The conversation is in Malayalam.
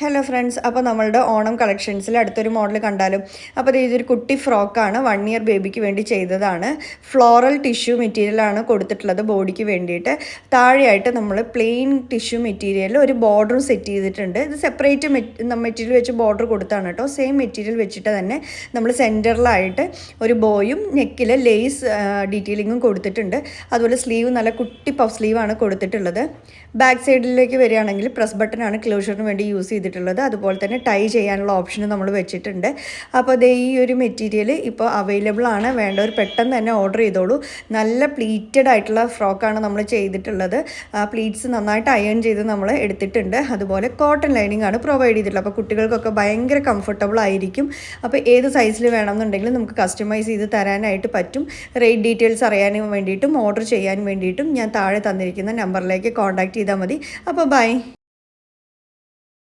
ഹലോ ഫ്രണ്ട്സ്, അപ്പോൾ നമ്മളുടെ ഓണം കളക്ഷൻസിൽ അടുത്തൊരു മോഡൽ കണ്ടാലും. അപ്പോൾ ഇതൊരു കുട്ടി ഫ്രോക്കാണ്, 1 ഇയർ ബേബിക്ക് വേണ്ടി ചെയ്തതാണ്. ഫ്ലോറൽ ടിഷ്യൂ മെറ്റീരിയലാണ് കൊടുത്തിട്ടുള്ളത് ബോഡിക്ക് വേണ്ടിയിട്ട്. താഴെയായിട്ട് നമ്മൾ പ്ലെയിൻ ടിഷ്യൂ മെറ്റീരിയലിൽ ഒരു ബോർഡറും സെറ്റ് ചെയ്തിട്ടുണ്ട്. ഇത് സെപ്പറേറ്റ് മെറ്റീരിയൽ വെച്ച് ബോർഡർ കൊടുത്താണ് കേട്ടോ. സെയിം മെറ്റീരിയൽ വെച്ചിട്ട് തന്നെ നമ്മൾ സെൻറ്ററിലായിട്ട് ഒരു ബോയും നെക്കിൽ ലേസ് ഡീറ്റെയിലിങ്ങും കൊടുത്തിട്ടുണ്ട്. അതുപോലെ സ്ലീവ് നല്ല കുട്ടി പഫ് സ്ലീവാണ് കൊടുത്തിട്ടുള്ളത്. ബാക്ക് സൈഡിലേക്ക് വരികയാണെങ്കിൽ പ്രസ് ബട്ടനാണ് ക്ലോഷറിന് വേണ്ടി യൂസ് ചെയ്തിട്ടുള്ളത്. അതുപോലെ തന്നെ ടൈ ചെയ്യാനുള്ള ഓപ്ഷനും നമ്മൾ വെച്ചിട്ടുണ്ട്. അപ്പോൾ അതേ ഈ ഒരു മെറ്റീരിയൽ ഇപ്പോൾ അവൈലബിൾ ആണ്. വേണ്ടവർ പെട്ടെന്ന് തന്നെ ഓർഡർ ചെയ്തോളൂ. നല്ല പ്ലീറ്റഡ് ആയിട്ടുള്ള ഫ്രോക്കാണ് നമ്മൾ ചെയ്തിട്ടുള്ളത്. പ്ലീറ്റ്സ് നന്നായിട്ട് അയൺ ചെയ്ത് നമ്മൾ എടുത്തിട്ടുണ്ട്. അതുപോലെ കോട്ടൺ ലൈനിങ് ആണ് പ്രൊവൈഡ് ചെയ്തിട്ടുള്ളത്. അപ്പോൾ കുട്ടികൾക്കൊക്കെ ഭയങ്കര കംഫർട്ടബിൾ ആയിരിക്കും. അപ്പോൾ ഏത് സൈസിൽ വേണമെന്നുണ്ടെങ്കിലും നമുക്ക് കസ്റ്റമൈസ് ചെയ്ത് തരാനായിട്ട് പറ്റും. റേറ്റ് ഡീറ്റെയിൽസ് അറിയാനും വേണ്ടിയിട്ടും ഓർഡർ ചെയ്യാൻ വേണ്ടിയിട്ടും ഞാൻ താഴെ തന്നിരിക്കുന്ന നമ്പറിലേക്ക് കോൺടാക്ട് ചെയ്താൽ മതി. അപ്പോൾ ബൈ.